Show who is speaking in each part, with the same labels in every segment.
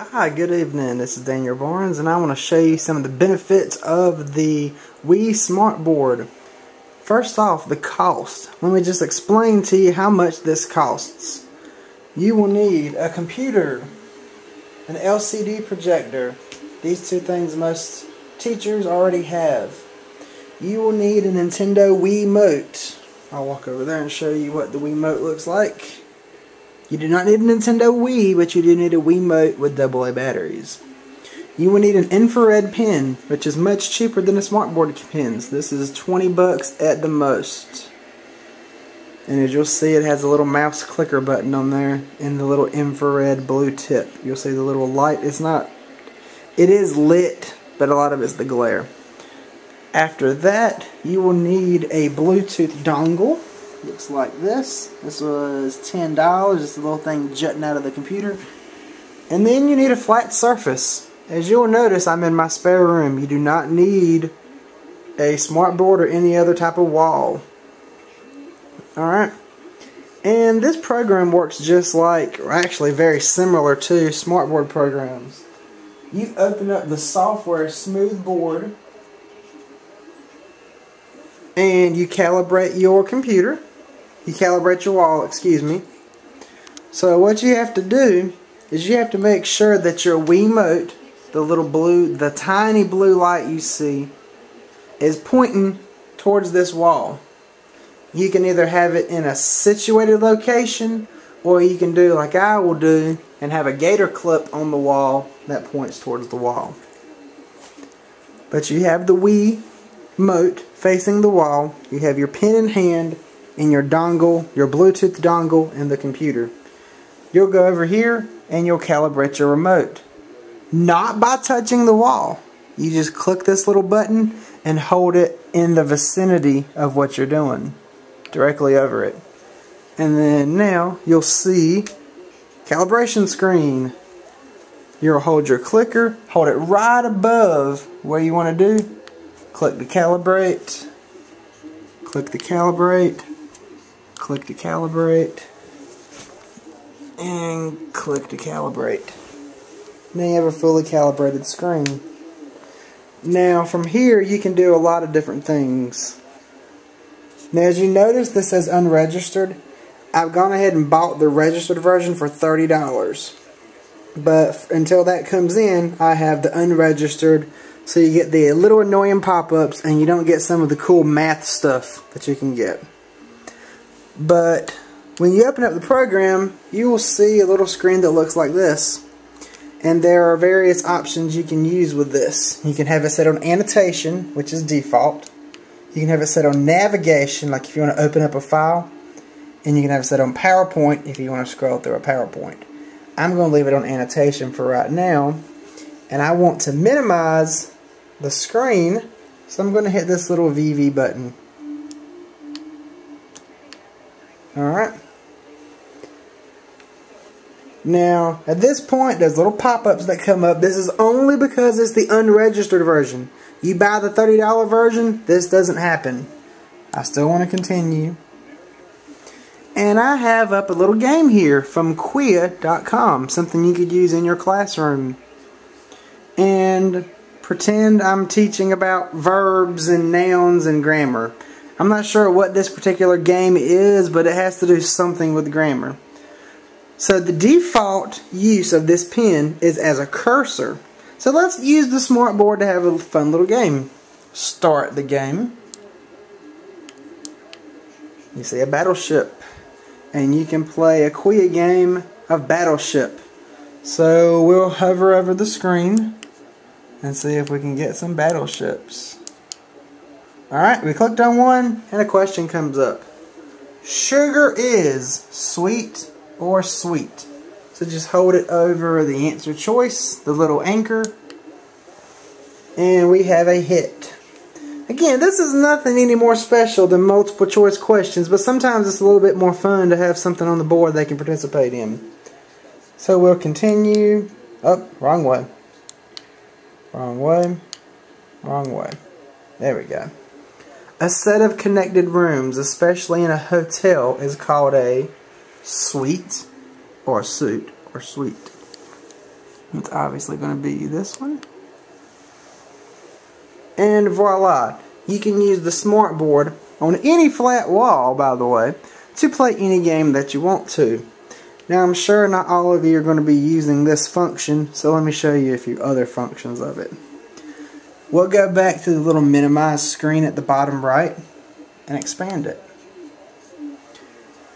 Speaker 1: Hi, good evening. This is Daniel Barnes, and I want to show you some of the benefits of the Wii Smartboard. First off, the cost. Let me just explain to you how much this costs. You will need a computer, an LCD projector. These two things most teachers already have. You will need a Nintendo Wiimote. I'll walk over there and show you what the Wiimote looks like. You do not need a Nintendo Wii, but you do need a Wiimote with AA batteries. You will need an infrared pen, which is much cheaper than the smartboard pens. This is 20 bucks at the most. And as you'll see, it has a little mouse clicker button on there and the little infrared blue tip. You'll see the little light. It is lit, but a lot of it's the glare. After that, you will need a Bluetooth dongle. Looks like this. This was $10. Just a little thing jutting out of the computer. And then you need a flat surface. As you'll notice, I'm in my spare room. You do not need a smartboard or any other type of wall. Alright. And this program works just like, or actually very similar to, smartboard programs. You open up the software Smoothboard and you calibrate your computer. You calibrate your wall, excuse me. So what you have to do is you have to make sure that your Wiimote, the tiny blue light you see, is pointing towards this wall. You can either have it in a situated location, or you can do like I will do and have a gator clip on the wall that points towards the wall. But you have the Wiimote facing the wall, you have your pen in hand, and your dongle, your Bluetooth dongle, and the computer. You'll go over here and you'll calibrate your remote. Not by touching the wall. You just click this little button and hold it in the vicinity of what you're doing. Directly over it. And then now you'll see calibration screen. You'll hold your clicker, hold it right above where you want to do. Click the calibrate. Click the calibrate. Click to calibrate, and click to calibrate. Now you have a fully calibrated screen. Now from here you can do a lot of different things. Now as you notice, this says unregistered. I've gone ahead and bought the registered version for $30. But until that comes in, I have the unregistered, so you get the little annoying pop-ups and you don't get some of the cool math stuff that you can get. But when you open up the program, you will see a little screen that looks like this. And there are various options you can use with this. You can have it set on annotation, which is default. You can have it set on navigation, like if you want to open up a file. And you can have it set on PowerPoint if you want to scroll through a PowerPoint. I'm going to leave it on annotation for right now. And I want to minimize the screen, so I'm going to hit this little VV button. Alright. Now, at this point, there's little pop-ups that come up. This is only because it's the unregistered version. You buy the $30 version, this doesn't happen. I still want to continue. And I have up a little game here from Quia.com, something you could use in your classroom. And pretend I'm teaching about verbs and nouns and grammar. I'm not sure what this particular game is, but it has to do something with grammar. So the default use of this pen is as a cursor. So let's use the smartboard to have a fun little game. Start the game. You see a battleship. And you can play a Quia game of battleship. So we'll hover over the screen and see if we can get some battleships. Alright, we clicked on one and a question comes up. Sugar is sweet or sweet? So just hold it over the answer choice, the little anchor, and we have a hit. Again, this is nothing any more special than multiple choice questions, but sometimes it's a little bit more fun to have something on the board they can participate in. So we'll continue. Oh, wrong way. Wrong way. Wrong way. There we go. A set of connected rooms, especially in a hotel, is called a suite or suite or suite. It's obviously going to be this one. And voila, you can use the smart board on any flat wall, by the way, to play any game that you want to. Now I'm sure not all of you are going to be using this function, so let me show you a few other functions of it. We'll go back to the little minimize screen at the bottom right and expand it.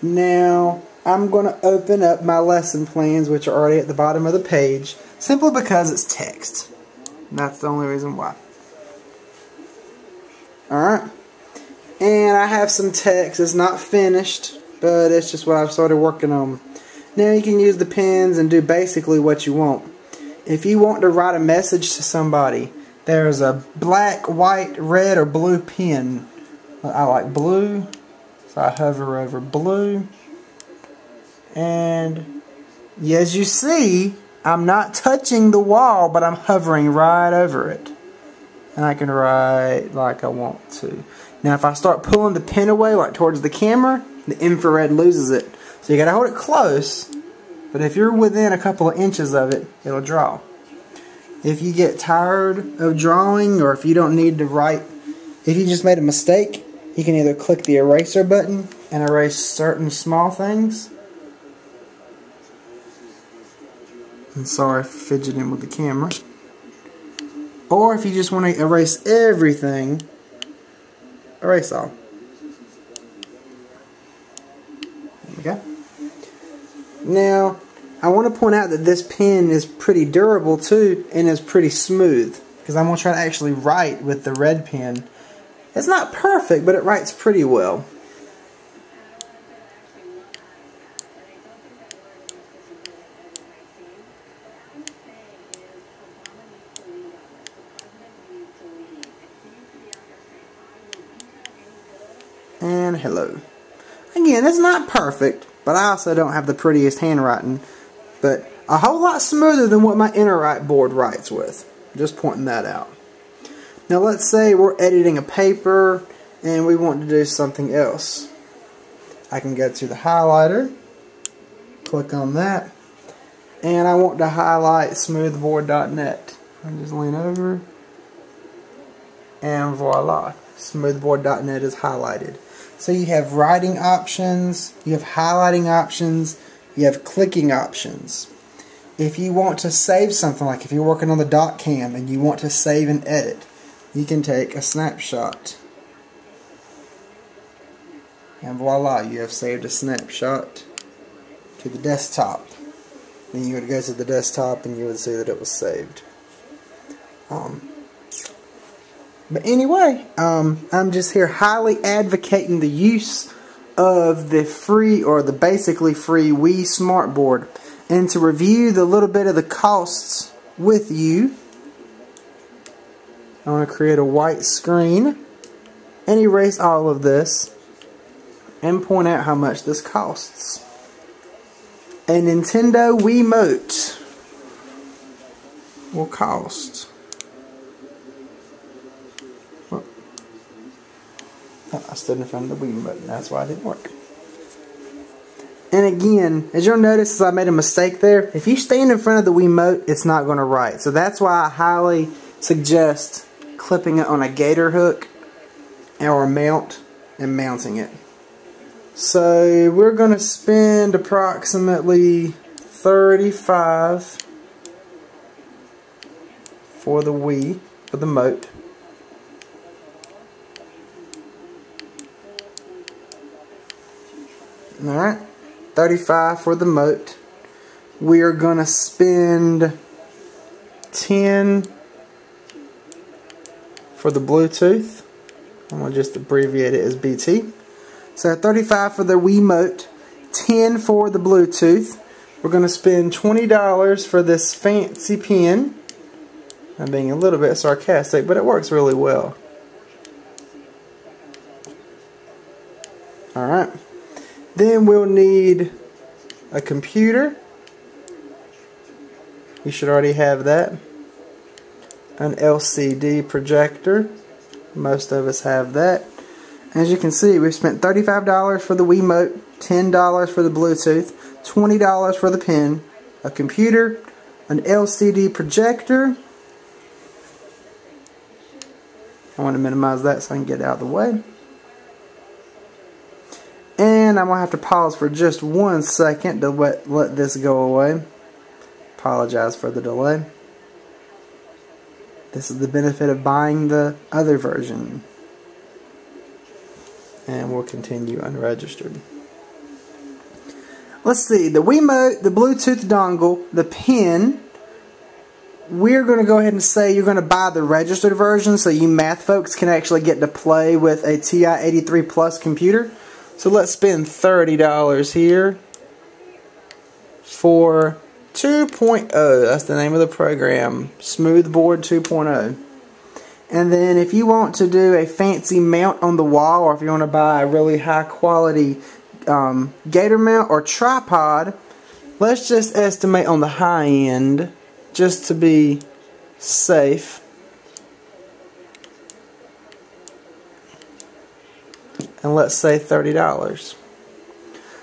Speaker 1: Now I'm going to open up my lesson plans, which are already at the bottom of the page, simply because it's text. And that's the only reason why. Alright, and I have some text. It's not finished, but it's just what I've started working on. Now you can use the pens and do basically what you want. If you want to write a message to somebody, there's a black, white, red, or blue pen. I like blue, so I hover over blue. And as you see, I'm not touching the wall, but I'm hovering right over it. And I can write like I want to. Now if I start pulling the pen away, like towards the camera, the infrared loses it. So you gotta hold it close, but if you're within a couple of inches of it, it'll draw. If you get tired of drawing, or if you don't need to write, if you just made a mistake, you can either click the eraser button and erase certain small things. And sorry for fidgeting with the camera. Or if you just want to erase everything, erase all. There we go. Now, I want to point out that this pen is pretty durable too, and is pretty smooth, because I'm going to try to actually write with the red pen. It's not perfect, but it writes pretty well. And hello. Again, it's not perfect, but I also don't have the prettiest handwriting, but a whole lot smoother than what my Interwrite board writes with. Just pointing that out. Now let's say we're editing a paper and we want to do something else. I can go to the highlighter, click on that, and I want to highlight smoothboard.net. I just lean over, and voila, smoothboard.net is highlighted. So you have writing options, you have highlighting options, you have clicking options. If you want to save something, like if you're working on the dot cam and you want to save and edit, you can take a snapshot. And voila, you have saved a snapshot to the desktop. Then you would go to the desktop and you would see that it was saved. But anyway, I'm just here highly advocating the use of the free, or the basically free, Wii Smartboard. And to review the little bit of the costs with you, I want to create a white screen and erase all of this and point out how much this costs. A Nintendo Wiimote will cost, I stood in front of the Wiimote and that's why it didn't work. And again, as you'll notice, I made a mistake there. If you stand in front of the Wiimote, it's not going to write. So that's why I highly suggest clipping it on a gator hook or a mount and mounting it. So we're going to spend approximately $35 for the Wii, for the mote. Alright, $35 for the mote. We are going to spend $10 for the Bluetooth. I'm going to just abbreviate it as BT. So $35 for the Wiimote, $10 for the Bluetooth. We're going to spend $20 for this fancy pen. I'm being a little bit sarcastic, but it works really well. Alright. Then we'll need a computer. You should already have that. An LCD projector. Most of us have that. As you can see, we've spent $35 for the Wiimote, $10 for the Bluetooth, $20 for the pen, a computer, an LCD projector. I want to minimize that so I can get it out of the way. And I'm going to have to pause for just 1 second to let this go away. Apologize for the delay. This is the benefit of buying the other version. And we'll continue unregistered. Let's see, the Wiimote, the Bluetooth dongle, the pin. We're going to go ahead and say you're going to buy the registered version so you math folks can actually get to play with a TI-83 Plus computer. So let's spend $30 here for 2.0. That's the name of the program, Smoothboard 2.0. And then if you want to do a fancy mount on the wall, or if you want to buy a really high quality gator mount or tripod, let's just estimate on the high end, just to be safe. And let's say $30.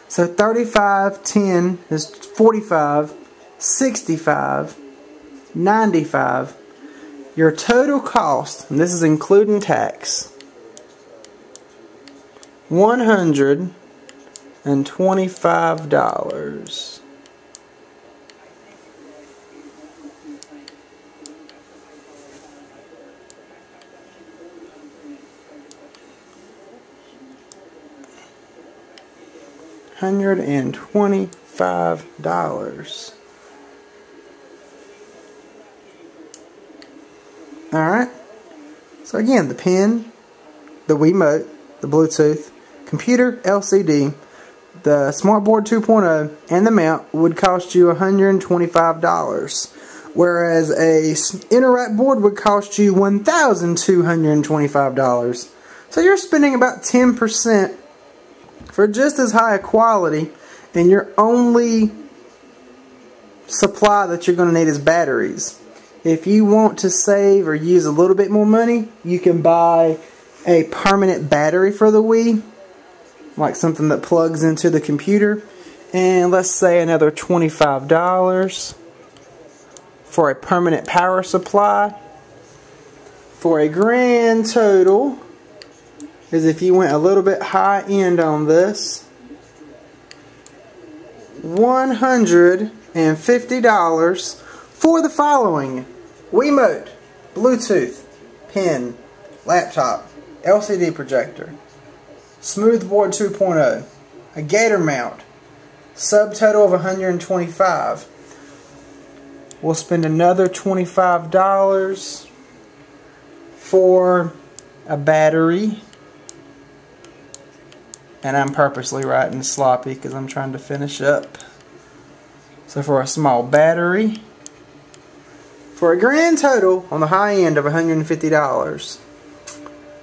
Speaker 1: So 35, 10 is 45, 65, 95. Your total cost, and this is including tax, $125. $125. Alright, so again, the pen, the Wiimote, the Bluetooth, computer, LCD, the Smartboard 2.0, and the mount would cost you $125. Whereas a Interact board would cost you $1,225. So you're spending about 10% for just as high a quality, and your only supply that you're going to need is batteries. If you want to save or use a little bit more money, you can buy a permanent battery for the Wii, like something that plugs into the computer, and let's say another $25 for a permanent power supply. For a grand total, is if you went a little bit high end on this, $150 for the following: Wiimote, Bluetooth, pen, laptop, LCD projector, Smoothboard 2.0, a gator mount, subtotal of $125. We'll spend another $25 for a battery. And I'm purposely writing sloppy because I'm trying to finish up. So for a small battery, for a grand total on the high end of $150.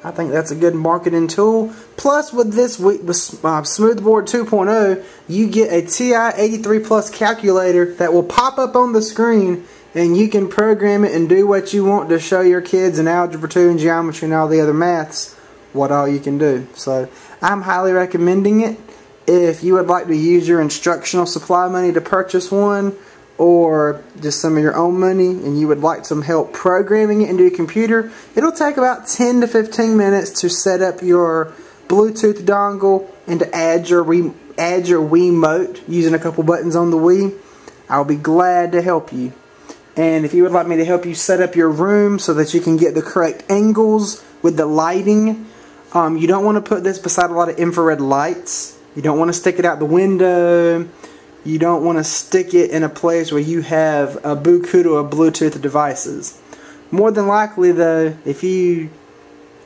Speaker 1: I think that's a good marketing tool. Plus with this Smoothboard 2.0, you get a TI-83 Plus calculator that will pop up on the screen, and you can program it and do what you want to show your kids in Algebra 2 and Geometry and all the other maths what all you can do. So I'm highly recommending it. If you would like to use your instructional supply money to purchase one, or just some of your own money, and you would like some help programming it into your computer, it'll take about 10 to 15 minutes to set up your Bluetooth dongle and to add your Wiimote using a couple buttons on the Wii. I'll be glad to help you. And if you would like me to help you set up your room so that you can get the correct angles with the lighting, you don't want to put this beside a lot of infrared lights. You don't want to stick it out the window. You don't want to stick it in a place where you have a buku of Bluetooth devices. More than likely though, if you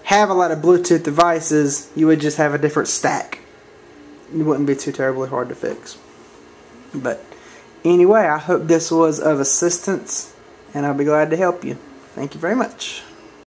Speaker 1: have a lot of Bluetooth devices, you would just have a different stack. It wouldn't be too terribly hard to fix. But anyway, I hope this was of assistance, and I'll be glad to help you. Thank you very much.